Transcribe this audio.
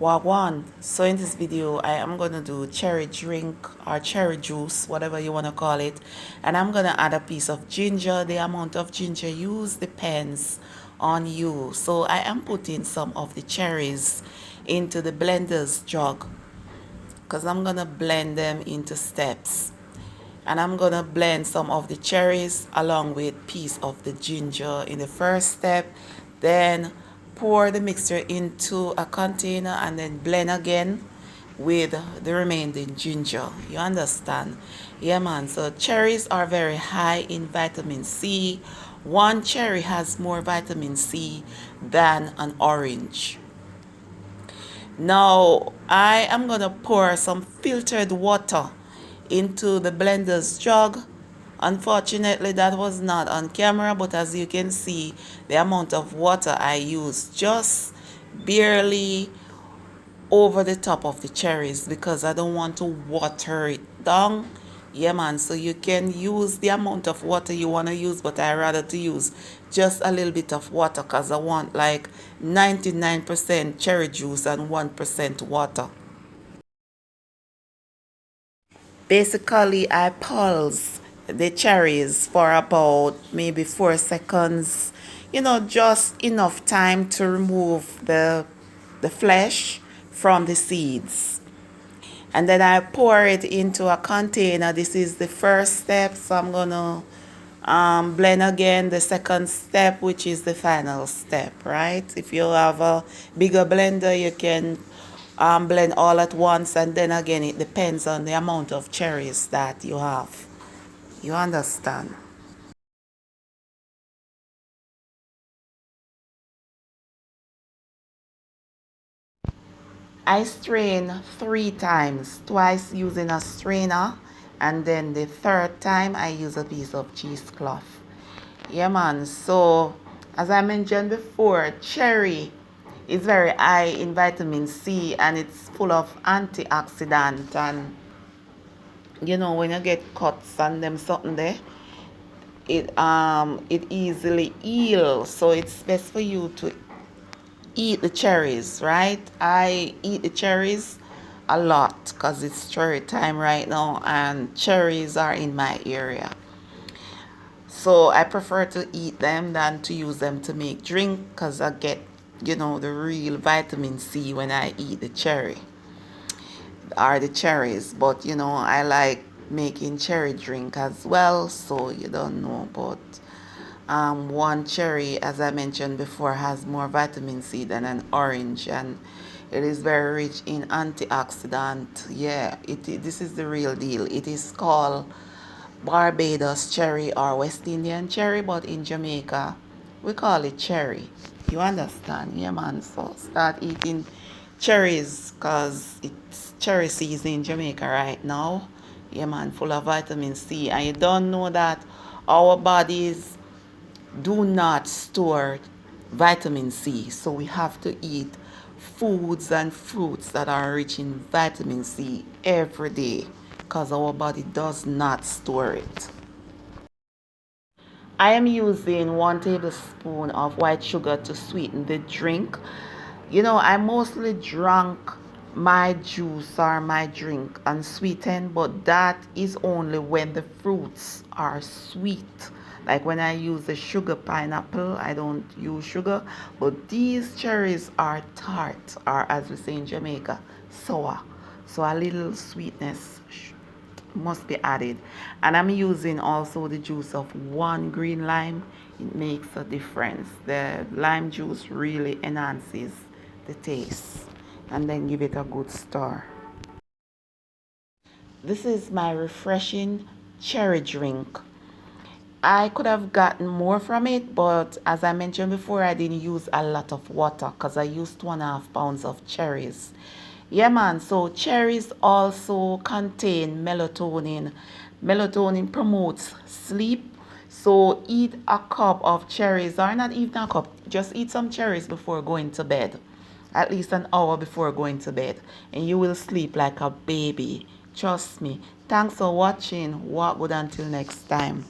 Wagwan. So in this video, I am going to do cherry drink or cherry juice, whatever you want to call it. And I'm going to add a piece of ginger. The amount of ginger used depends on you. So I am putting some of the cherries into the blender's jug because I'm going to blend them into steps. And I'm going to blend some of the cherries along with piece of the ginger in the first step. Then pour the mixture into a container and then blend again with the remaining ginger. You understand? Yeah, man. So cherries are very high in vitamin C. One cherry has more vitamin C than an orange. Now I am going to pour some filtered water into the blender's jug. Unfortunately, that was not on camera, but as you can see, the amount of water I used just barely over the top of the cherries because I don't want to water it down. Yeah, man. So you can use the amount of water you want to use, but I rather to use just a little bit of water because I want like 99% cherry juice and 1% water. Basically, I pulse the cherries for about maybe 4 seconds. Just enough time to remove the flesh from the seeds. And then I pour it into a container. This is the first step, so I'm gonna blend again the second step, which is the final step, right? If you have a bigger blender, you can blend all at once, and then again it depends on the amount of cherries that you have. You understand? I strain 3 times, twice using a strainer, and then the third time I use a piece of cheesecloth. Yeah, man. So, as I mentioned before, cherry is very high in vitamin C and it's full of antioxidant. And when you get cuts and them something there, it easily heals. So it's best for you to eat the cherries, right? I eat the cherries a lot because it's cherry time right now and cherries are in my area. So I prefer to eat them than to use them to make drink because I get, the real vitamin C when I eat the cherry or the cherries. But, I like making cherry drink as well. So you don't know, but one cherry, as I mentioned before, has more vitamin C than an orange, and it is very rich in antioxidant. Yeah, this is the real deal. It is called Barbados cherry or West Indian cherry, but in Jamaica we call it cherry. You understand? Yeah, man. So start eating cherries because it's cherry season in Jamaica right now. Yeah, man, full of vitamin C. And you don't know that our bodies do not store vitamin C. So we have to eat foods and fruits that are rich in vitamin C every day because our body does not store it. I am using 1 tablespoon of white sugar to sweeten the drink. I mostly drank my juice or my drink unsweetened, but that is only when the fruits are sweet. Like when I use the sugar pineapple, I don't use sugar, but these cherries are tart, or as we say in Jamaica, sour. So a little sweetness must be added. And I'm using also the juice of 1 green lime. It makes a difference. The lime juice really enhances the taste. And then give it a good stir. This is my refreshing cherry drink. I could have gotten more from it, but as I mentioned before, I didn't use a lot of water because I used 2.5 pounds of cherries. Yeah, man. So cherries also contain melatonin. Melatonin promotes sleep. So eat a cup of cherries, or not even a cup. Just eat some cherries before going to bed. At least an hour before going to bed. And you will sleep like a baby. Trust me. Thanks for watching. Walk good until next time.